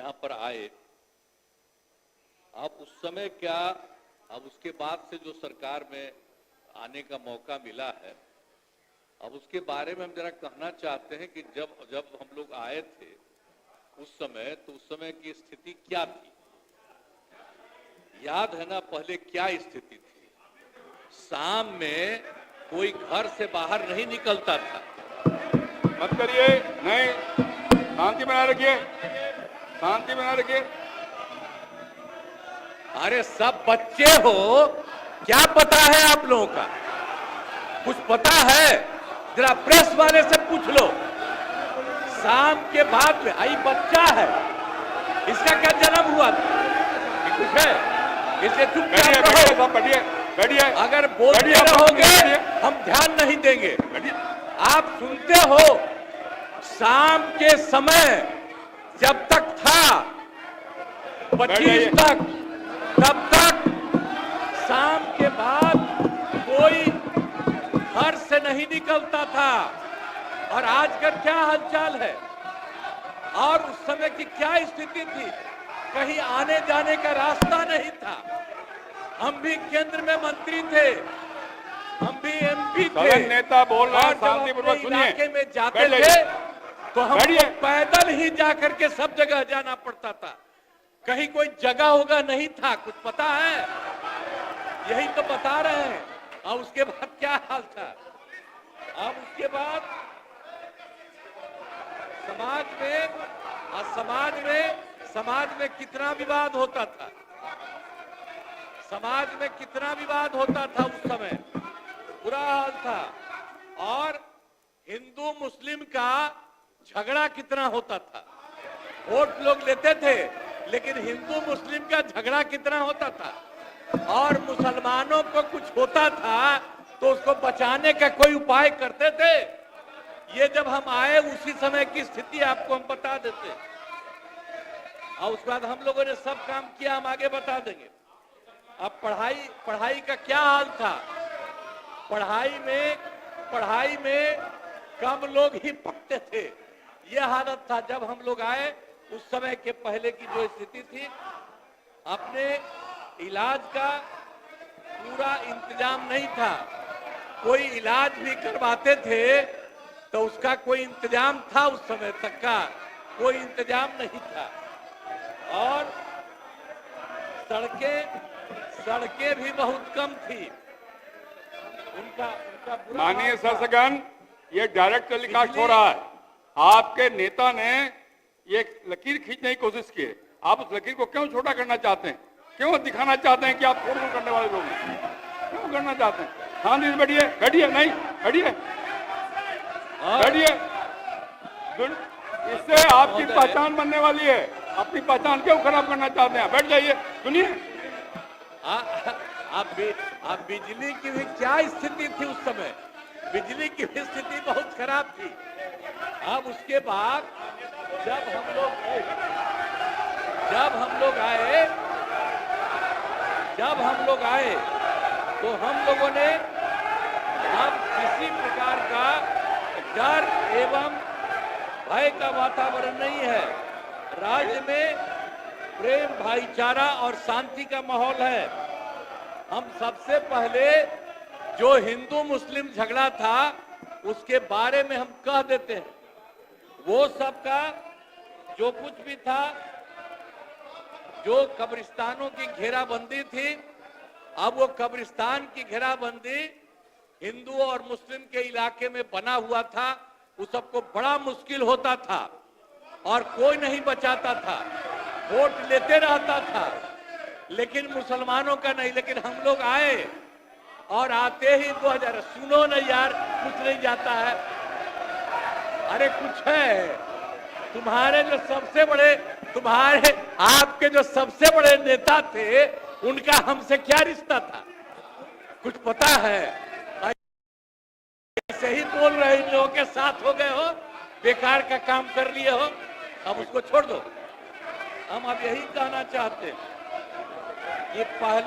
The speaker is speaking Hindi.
यहाँ पर आए, अब उस समय क्या, अब उसके बाद से जो सरकार में आने का मौका मिला है, अब उसके बारे में हम जरा कहना चाहते हैं कि जब जब हम लोग आए थे उस समय, तो उस समय की स्थिति क्या थी? याद है ना पहले क्या स्थिति थी? शाम में कोई घर से बाहर नहीं निकलता था। मत करिए, नहीं, शांति बनाए रखिए, शांति बनाए रखिए। अरे सब बच्चे हो, क्या पता है आप लोगों का? कुछ पता है? जरा प्रेस वाले से पूछ लो। शाम के बाद में आई बच्चा है, इसका क्या जन्म हुआ था? कुछ है? इसे चुपचाप रहो। बैठिए, बैठिए। अगर बोलते रहोगे हम ध्यान नहीं देंगे। आप सुनते हो, शाम के समय जब तक था 25 तक, तब तक शाम के बाद कोई घर से नहीं निकलता था। और आज का क्या हालचाल है? और उस समय की क्या स्थिति थी? कहीं आने जाने का रास्ता नहीं था। हम भी केंद्र में मंत्री थे, हम भी एमपी थे। नेता बोल रहा है, और शांतिपूर्वक सुनिए। इलाके में जाते थे तो हमको पैदल ही जाकर के सब जगह जाना पड़ता था। कहीं कोई जगह होगा नहीं था, कुछ पता है? यही तो बता रहे हैं। और उसके बाद क्या हाल था? अब उसके बाद समाज में कितना विवाद होता था, समाज में कितना विवाद होता था उस समय, बुरा हाल था। और हिंदू मुस्लिम का झगड़ा कितना होता था। वोट लोग लेते थे, लेकिन हिंदू मुस्लिम का झगड़ा कितना होता था। और मुसलमानों को कुछ होता था तो उसको बचाने का कोई उपाय करते थे। ये जब हम आए उसी समय की स्थिति आपको हम बता देते, और उसके बाद हम लोगों ने सब काम किया, हम आगे बता देंगे। अब पढ़ाई का क्या हाल था? पढ़ाई में कम लोग ही पढ़ते थे, यह हालत था जब हम लोग आए। उस समय के पहले की जो स्थिति थी, अपने इलाज का पूरा इंतजाम नहीं था। कोई इलाज भी करवाते थे तो उसका कोई इंतजाम था, उस समय तक का कोई इंतजाम नहीं था। और सड़कें भी बहुत कम थी। उनका माननीय शासकगण, ये डायरेक्ट टेलीकास्ट हो रहा है। आपके नेता ने ये लकीर खींचने की कोशिश की है। आप उस लकीर को क्यों छोटा करना चाहते हैं? क्यों दिखाना चाहते हैं कि आप फोड़ करने वाले लोग हैं? क्यों करना चाहते हैं? शांति से बैठिए, बैठिए, नहीं बैठिए, बैठिए। इससे आपकी पहचान बनने वाली है। अपनी पहचान क्यों खराब करना चाहते हैं? बैठ जाइए, सुनिए। आप बिजली की भी क्या स्थिति थी उस समय? बिजली की भी स्थिति बहुत खराब थी। अब उसके बाद जब हम लोग आए तो हम लोगों ने अब किसी प्रकार का डर एवं भय का वातावरण नहीं है। राज्य में प्रेम, भाईचारा और शांति का माहौल है। हम सबसे पहले जो हिंदू मुस्लिम झगड़ा था उसके बारे में हम कह देते हैं। वो सबका जो कुछ भी था, जो कब्रिस्तानों की घेराबंदी थी, अब वो कब्रिस्तान की घेराबंदी हिंदू और मुस्लिम के इलाके में बना हुआ था। उस सबको बड़ा मुश्किल होता था और कोई नहीं बचाता था, वोट लेते रहता था, लेकिन मुसलमानों का नहीं। लेकिन हम लोग आए और आते ही 2000, सुनो ना यार, कुछ नहीं जाता है। अरे कुछ है। आपके जो सबसे बड़े नेता थे, उनका हमसे क्या रिश्ता था? कुछ पता है? ऐसे ही बोल रहे, इन लोगों के साथ हो गए हो, बेकार का काम कर लिए हो, अब उसको छोड़ दो। हम अब यही कहना चाहते हैं, ये पहले